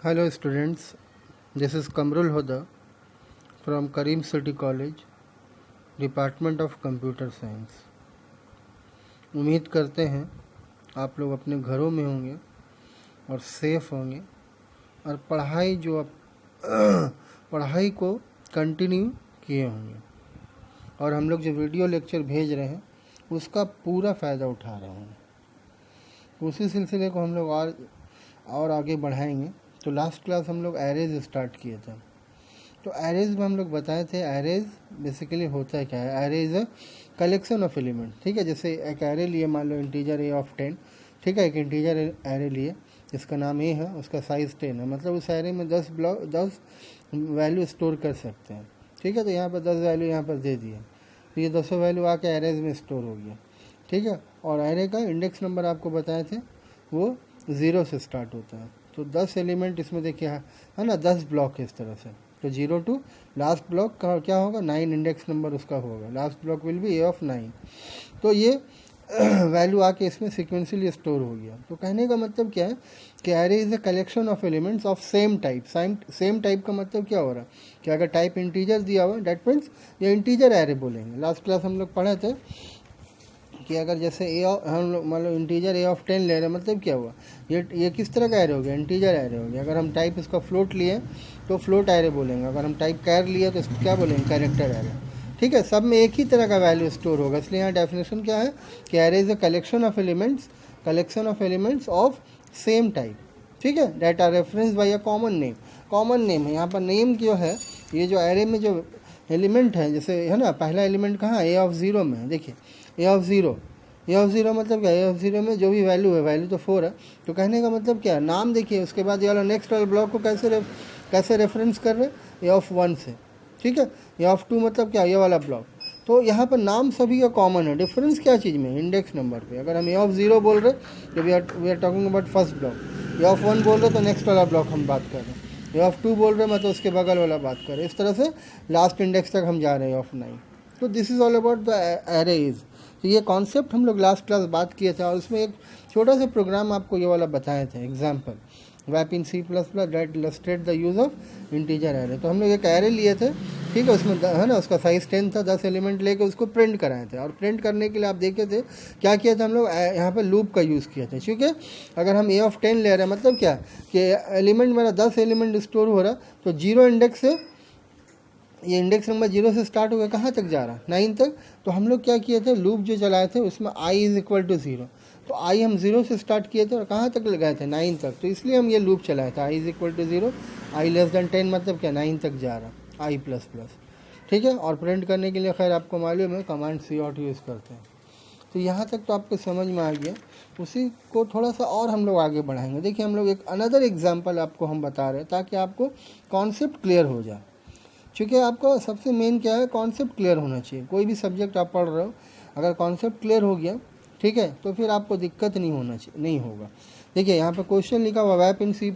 Hello students, this is Kamrul Hoda from Karim City College, department of computer science. उम्मीद करते हैं आप लोग अपने घरों में होंगे और सेफ होंगे और पढ़ाई को कंटिन्यू किए होंगे और हम लोग जो वीडियो लेक्चर भेज रहे हैं उसका पूरा फ़ायदा उठा रहे हैं। उसी सिलसिले को हम लोग और आगे बढ़ाएंगे। तो लास्ट क्लास हम लोग एरेज स्टार्ट किए थे। तो एरेज में हम लोग बताए थे एरेज बेसिकली होता है क्या है। Array is a collection of element, ठीक है। जैसे एक एरे लिए, मान लो इंटीजर ए ऑफ 10, ठीक है। एक इंटीजर एरे लिए जिसका नाम ए है, उसका साइज़ 10 है, मतलब उस एरे में 10 वैल्यू स्टोर कर सकते हैं, ठीक है। तो यहाँ पर 10 वैल्यू यहाँ पर दे दिए, तो ये 10 वैल्यू आके एरेज में स्टोर हो गया, ठीक है। और एरे का इंडेक्स नंबर आपको बताए थे वो 0 से स्टार्ट होता है। तो 10 एलिमेंट इसमें देखिए है ना, 10 ब्लॉक है इस तरह से। तो 0 to लास्ट ब्लॉक का क्या होगा, 9 इंडेक्स नंबर उसका होगा। Last block will be A of 9। तो ये वैल्यू आके इसमें सिक्वेंशियली स्टोर हो गया। तो कहने का मतलब क्या है कि array is a collection of elements of same type. Same type का मतलब क्या हो रहा है कि अगर टाइप इंटीजर दिया हुआ डेट मीन्स ये इंटीजर एरे बोलेंगे। लास्ट क्लास हम लोग पढ़े थे कि अगर जैसे हम लोग मान लो इंटीजर ए ऑफ 10 ले रहे हैं, मतलब क्या हुआ, ये किस तरह का एरे हो गया, इंटीजर एरे हो गया। अगर हम टाइप इसका फ्लोट लिए तो फ्लोट एरे बोलेंगे, अगर हम टाइप कैर लिए तो इसको क्या बोलेंगे, कैरेक्टर एरे, ठीक है। सब में एक ही तरह का वैल्यू स्टोर होगा। इसलिए यहाँ डेफिनेशन क्या है कि array is a collection of elements of same type, ठीक है, that are reference by a common name है। यहाँ पर नेम जो है, ये जो एरे में जो एलिमेंट है, जैसे है ना, पहला एलिमेंट कहाँ, ए ऑफ 0 में है। देखिए ए ऑफ ज़ीरो मतलब क्या, ए ऑफ 0 में जो भी वैल्यू है, वैल्यू तो 4 है। तो कहने का मतलब क्या है, नाम देखिए, उसके बाद ये वाला नेक्स्ट वाला ब्लॉक को कैसे रेफरेंस कर रहे हैं, ए ऑफ 1 से, ठीक है। ए ऑफ 2 मतलब क्या, ये वाला ब्लॉक। तो यहाँ पर नाम सभी का कॉमन है, डिफरेंस क्या चीज़ में, इंडेक्स नंबर पे। अगर हम ए ऑफ 0 बोल रहे तो we are talking about first block. A of 1 बोल रहे तो नेक्स्ट वाला ब्लॉक हम बात कर रहे हैं। ए ऑफ 2 बोल रहे मतलब उसके बगल वाला बात कर रहे हैं। इस तरह से लास्ट इंडेक्स तक हम जा रहे हैं, ए ऑफ 9। तो this is all about the arrays. तो ये कॉन्सेप्ट हम लोग लास्ट क्लास बात किए थे और उसमें एक छोटा सा प्रोग्राम आपको ये वाला बताए थे, एग्जाम्पल वैप in C++ that illustrate the use of integer array. तो हम लोग एक एरे लिए थे, ठीक है, उसमें है ना, उसका साइज़ 10 था, 10 एलिमेंट लेके उसको प्रिंट कराए थे। और प्रिंट करने के लिए आप देखे थे क्या किया था हम लोग, यहाँ पर लूप का यूज़ किया था। क्योंकि अगर हम ए ऑफ 10 ले रहे हैं, मतलब क्या कि एलिमेंट मेरा 10 एलिमेंट स्टोर हो रहा, तो 0 इंडेक्स से, ये इंडेक्स नंबर 0 से स्टार्ट हो गया, कहाँ तक जा रहा, 9 तक। तो हम लोग क्या किए थे, लूप जो चलाए थे उसमें i इज़ इक्वल टू 0। तो i हम 0 से स्टार्ट किए थे और कहाँ तक लगाए थे, 9 तक। तो इसलिए हम ये लूप चलाए थे, i is equal to 0, i less than 10 मतलब क्या, 9 तक जा रहा, i प्लस प्लस, ठीक है। और प्रिंट करने के लिए खैर आपको मालूम है कमांड cout यूज़ करते हैं। तो यहाँ तक तो आपको समझ में आ गया। उसी को थोड़ा सा और हम लोग आगे बढ़ाएंगे। देखिए हम लोग एक अनदर एग्जाम्पल आपको हम बता रहे हैं ताकि आपको कॉन्सेप्ट क्लियर हो जाए। क्योंकि आपका सबसे मेन क्या है, कॉन्सेप्ट क्लियर होना चाहिए। कोई भी सब्जेक्ट आप पढ़ रहे हो, अगर कॉन्सेप्ट क्लियर हो गया, ठीक है, तो फिर आपको दिक्कत नहीं होगा। देखिए यहाँ पर क्वेश्चन लिखा हुआ, वैप in C++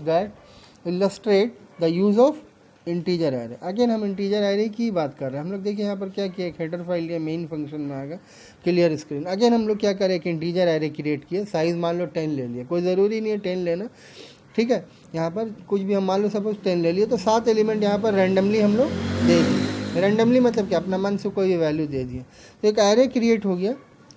that illustrate the use of integer array. Again हम इंटीजर एरे की बात कर रहे हैं। हम लोग देखिए यहाँ पर क्या किया, एक हेडर फाइल लिया, मेन फंक्शन में आ गया क्लियर स्क्रीन। अगेन हम लोग क्या करें, एक इंटीजर एरे क्रिएट किए, साइज़ मान लो 10 ले लिया, कोई ज़रूरी नहीं है 10 लेना, ठीक है। यहाँ पर कुछ भी हम मान लो सपोज 10 ले लिए, तो 7 एलिमेंट यहाँ पर रैंडमली हम लोग दे दिए। रैंडमली मतलब क्या, अपना मन से कोई भी वैल्यू दे दिए। तो एक एरे क्रिएट हो गया,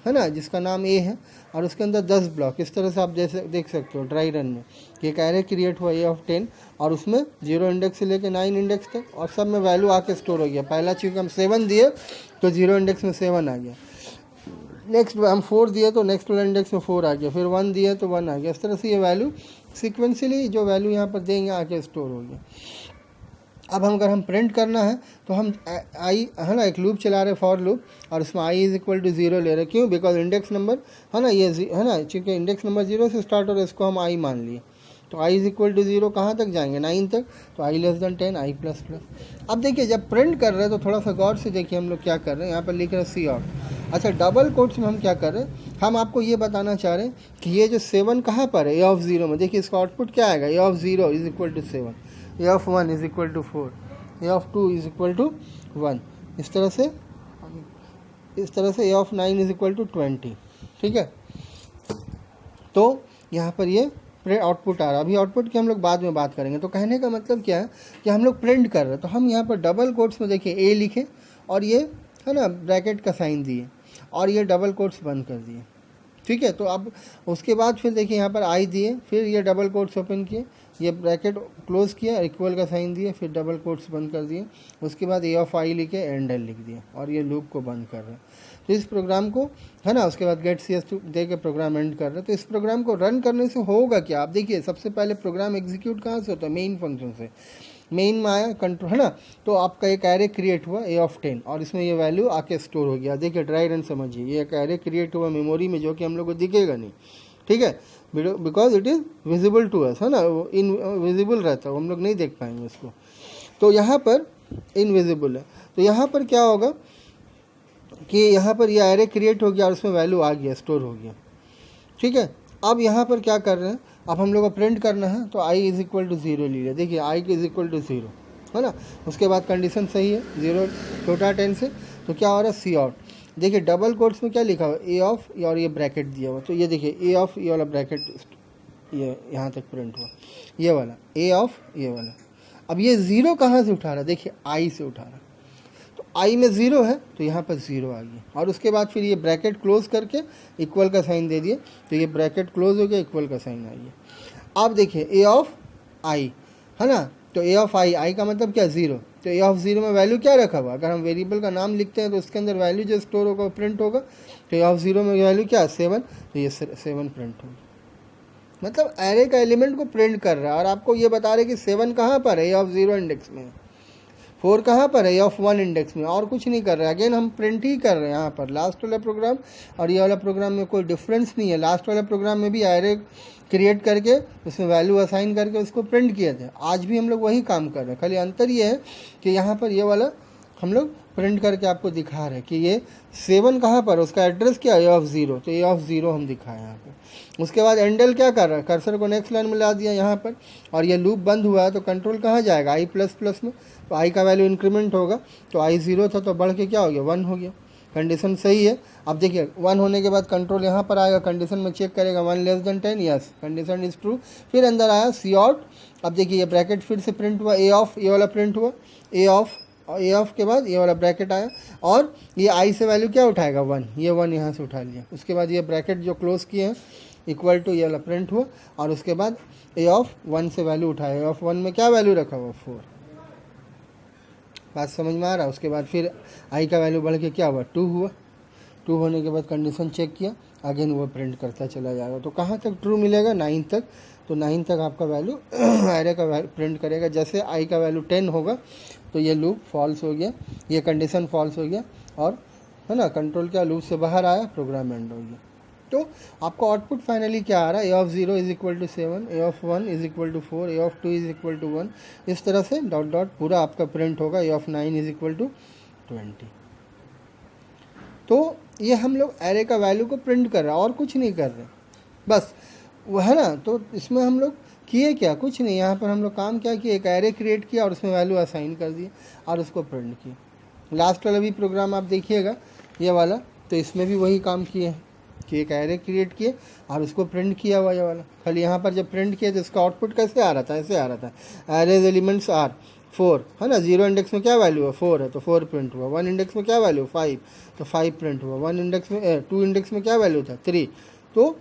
है ना, जिसका नाम ए है और उसके अंदर 10 ब्लॉक। इस तरह से आप जैसे देख सकते हो ड्राई रन में कि एक एरे क्रिएट हुआ ए ऑफ 10 और उसमें 0 इंडेक्स से लेकर 9 इंडेक्स तक, और सब में वैल्यू आके स्टोर हो गया। पहला चूँकि हम 7 दिए तो 0 इंडेक्स में 7 आ गया, नेक्स्ट हम 4 दिए तो नेक्स्ट वाला इंडेक्स में 4 आ गया, फिर 1 दिए तो 1 आ गया। इस तरह से ये वैल्यू सिक्वेंशियली जो वैल्यू यहाँ पर देंगे आके स्टोर हो गया। अब हम अगर हम प्रिंट करना है तो हम आई, है ना, एक लूप चला रहे, फॉर लूप, और उसमें i इज़ इक्वल टू 0 ले रहे। क्यों, बिकॉज इंडेक्स नंबर है ना, ये है ना, चूँकि इंडेक्स नंबर 0 से स्टार्ट हो रहा है, इसको हम i मान लिए। तो i इज़ इक्वल टू 0 कहाँ तक जाएंगे, 9 तक। तो i less than 10, i plus plus. अब देखिए जब प्रिंट कर रहे हैं तो थोड़ा सा गौर से देखिए हम लोग क्या कर रहे हैं। यहाँ पर लिख रहे हैं cout। अच्छा, डबल कोट्स में हम क्या कर रहे हैं, हम आपको ये बताना चाह रहे हैं कि ये जो 7 कहाँ पर है, ए ऑफ 0 में। देखिए इसका आउटपुट क्या आएगा, A of 0 is equal to 7, A of 1 is equal to 4, A of 2 is equal to 1। इस तरह से A of 9 is equal to 20, ठीक है। तो यहाँ पर ये आउटपुट आ रहा है। अभी आउटपुट की हम लोग बाद में बात करेंगे। तो कहने का मतलब क्या है कि हम लोग प्रिंट कर रहे हैं, तो हम यहाँ पर डबल कोट्स में देखिए ए लिखे और ये है ना ब्रैकेट का साइन दिए और ये डबल कोट्स बंद कर दिए, ठीक है। तो अब उसके बाद फिर देखिए यहाँ पर आई दिए, फिर ये डबल कोट्स ओपन किए, ये ब्रैकेट क्लोज किया, इक्वल का साइन दिए, फिर डबल कोट्स बंद कर दिए, उसके बाद ए ऑफ आई लिखे एंड एल लिख दिया और ये लूप को बंद कर रहे हैं। तो इस प्रोग्राम को है ना, उसके बाद गेट सी एस दे के प्रोग्राम एंड कर रहे हैं। तो इस प्रोग्राम को रन करने से होगा क्या, आप देखिए सबसे पहले प्रोग्राम एग्जीक्यूट कहाँ से होता है, मेन फंक्शन से। मेन में आया कंट्रोल है ना, तो आपका एक एरे क्रिएट हुआ ए ऑफ 10 और इसमें ये वैल्यू आके स्टोर हो गया। देखिए ड्राई रन समझिए, ये एक एरे क्रिएट हुआ मेमोरी में जो कि हम लोग को दिखेगा नहीं, ठीक है, because it is visible to us, है ना, इनविजिबल रहता है, हम लोग नहीं देख पाएंगे उसको। तो यहाँ पर इनविजिबल है। तो यहाँ पर क्या होगा कि यहाँ पर यह एरे क्रिएट हो गया और उसमें वैल्यू आ गया, स्टोर हो गया, ठीक है। अब यहाँ पर क्या कर रहे हैं, अब हम लोग को प्रिंट करना है, तो आई इज इक्वल टू 0 ले लिया। देखिए आई इज इक्वल टू 0 है ना, उसके बाद कंडीशन सही है 0 छोटा 10 से, तो क्या हो रहा है सी आउट। देखिए डबल कोट्स में क्या लिखा हुआ ए ऑफ, और ये ब्रैकेट दिया हुआ, तो ये देखिए ए ऑफ, ये वाला ब्रैकेट ये यहाँ तक प्रिंट हुआ, ये वाला ए ऑफ, ये वाला। अब ये 0 कहाँ से उठा रहा है, देखिए आई से उठा रहा है, तो आई में 0 है तो यहाँ पर 0 आ गया, और उसके बाद फिर ये ब्रैकेट क्लोज करके इक्वल का साइन दे दिए, तो ये ब्रैकेट क्लोज हो गया, इक्वल का साइन आ गया। अब देखिए ए ऑफ आई है ना, तो ए ऑफ आई, आई का मतलब क्या 0, तो ए ऑफ 0 में वैल्यू क्या रखा हुआ, अगर हम वेरिएबल का नाम लिखते हैं तो उसके अंदर वैल्यू जो स्टोर होगा वो प्रिंट होगा। तो ए ऑफ 0 में वैल्यू क्या 7, तो ये 7 प्रिंट होगा, मतलब एरे का एलिमेंट को प्रिंट कर रहा है। और आपको ये बता रहे कि 7 कहाँ पर है, ए ऑफ 0 इंडेक्स में, 4 कहाँ पर है, ए ऑफ 1 इंडेक्स में, और कुछ नहीं कर रहे हैं। अगेन हम प्रिंट ही कर रहे हैं यहाँ पर, लास्ट वाला प्रोग्राम और ये वाला प्रोग्राम में कोई डिफरेंस नहीं है। लास्ट वाला प्रोग्राम में भी एरे क्रिएट करके उसमें वैल्यू असाइन करके उसको प्रिंट किए थे, आज भी हम लोग वही काम कर रहे हैं। खाली अंतर ये है कि यहाँ पर ये वाला हम लोग प्रिंट करके आपको दिखा रहे हैं कि ये 7 कहाँ पर, उसका एड्रेस क्या है, ए ऑफ 0, तो ए ऑफ 0 हम दिखाए यहाँ पर। उसके बाद एंडल क्या कर रहा है, कर्सर को नेक्स्ट लाइन में ला दिया यहाँ पर, और ये लूप बंद हुआ है, तो कंट्रोल कहाँ जाएगा, आई प्लस प्लस में, तो आई का वैल्यू इंक्रीमेंट होगा, तो आई 0 था तो बढ़ के क्या हो गया 1 हो गया, कंडीशन सही है। अब देखिए 1 होने के बाद कंट्रोल यहाँ पर आएगा, कंडीशन में चेक करेगा 1 less than 10, yes condition is true, फिर अंदर आया सी आउट। अब देखिए ये ब्रैकेट फिर से प्रिंट हुआ, ए ऑफ, ये वाला प्रिंट हुआ, ए ऑफ के बाद ये वाला ब्रैकेट आया, और ये आई से वैल्यू क्या उठाएगा 1, ये 1 यहाँ से उठा लिया। उसके बाद ये ब्रैकेट जो क्लोज किए हैं इक्वल टू, ये वाला प्रिंट हुआ, और उसके बाद ए ऑफ 1 से वैल्यू उठाया, ए ऑफ 1 में क्या वैल्यू रखा हुआ 4, बात समझ में आ रहा है। उसके बाद फिर आई का वैल्यू बढ़ के क्या हुआ 2 हुआ, 2 होने के बाद कंडीशन चेक किया, अगेन वो प्रिंट करता चला जाएगा। तो कहाँ तक ट्रू मिलेगा 9 तक, तो 9 तक आपका वैल्यू एरे का प्रिंट करेगा। जैसे आई का वैल्यू 10 होगा तो ये लूप फॉल्स हो गया, ये कंडीशन फॉल्स हो गया, और है ना कंट्रोल क्या लूप से बाहर आया, प्रोग्राम एंड हो गया। तो आपको आउटपुट फाइनली क्या आ रहा है, A of 0 is equal to 7, A of 1 is equal to 4, A of 2 is equal to 1, इस तरह से डॉट डॉट पूरा आपका प्रिंट होगा, ए ऑफ 9 इज इक्वल टू 20। तो ये हम लोग एरे का वैल्यू को प्रिंट कर रहे हैं और कुछ नहीं कर रहे, बस वो है ना। तो इसमें हम लोग किए क्या, कुछ नहीं, यहाँ पर हम लोग काम क्या किया, एक एरे क्रिएट किया और उसमें वैल्यू असाइन कर दिए और उसको प्रिंट किया। लास्ट वाला भी प्रोग्राम आप देखिएगा ये वाला, तो इसमें भी वही काम किए हैं कि एक एरे क्रिएट किए और उसको प्रिंट किया हुआ ये वाला। खाली यहाँ पर जब प्रिंट किया तो इसका आउटपुट कैसे आ रहा था, ऐसे आ रहा था, एरेज एलिमेंट्स आर 4 है ना, 0 इंडेक्स में क्या वैल्यू है 4 है तो 4 प्रिंट हुआ, 1 इंडेक्स में क्या वैल्यू 5 तो 5 प्रिंट हुआ, 1 इंडेक्स में 2 इंडेक्स में क्या वैल्यू था 3, तो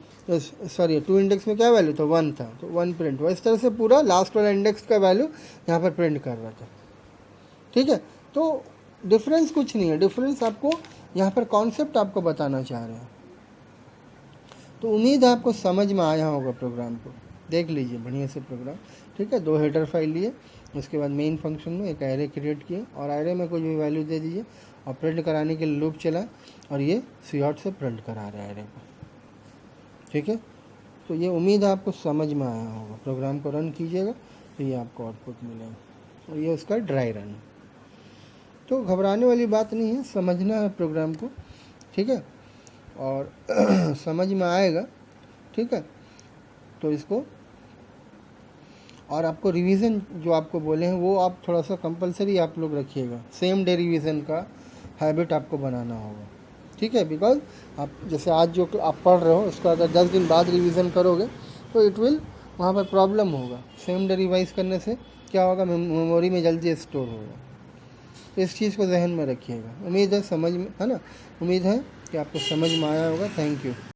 सॉरी 2 इंडेक्स में क्या वैल्यू था 1 था, तो 1 प्रिंट हुआ। इस तरह से पूरा लास्ट वाला इंडेक्स का वैल्यू यहाँ पर प्रिंट कर रहा था, ठीक है। तो डिफरेंस कुछ नहीं है, डिफरेंस आपको यहाँ पर कॉन्सेप्ट आपको बताना चाह रहे हैं। तो उम्मीद है आपको समझ में आया होगा प्रोग्राम को, देख लीजिए बढ़िया से प्रोग्राम, ठीक है। 2 हेडर फाइल लिए, उसके बाद मेन फंक्शन में एक एरे क्रिएट किए और एरे में कुछ भी वैल्यू दे दीजिए और प्रिंट कराने के लिए लूप चला और ये सी आउट से प्रिंट करा रहा है एरे को, ठीक है। तो ये उम्मीद है आपको समझ में आया होगा। प्रोग्राम को रन कीजिएगा तो ये आपको आउटपुट मिलेगा, और ये उसका ड्राई रन। तो घबराने वाली बात नहीं है, समझना है प्रोग्राम को, ठीक है, और समझ में आएगा, ठीक है। तो इसको और आपको रिवीजन जो आपको बोले हैं वो आप थोड़ा सा कंपलसरी आप लोग रखिएगा, सेम डे रिवीजन का हैबिट आपको बनाना होगा, ठीक है। बिकॉज आप जैसे आज जो आप पढ़ रहे हो उसका अगर 10 दिन बाद रिवीजन करोगे तो इट विल वहाँ पर प्रॉब्लम होगा। सेम डे रिवाइज करने से क्या होगा, मेमोरी में जल्दी स्टोर होगा। तो इस चीज़ को जहन में रखिएगा। उम्मीद है समझ में है ना, उम्मीद है कि आपको समझ में आया होगा। Thank you.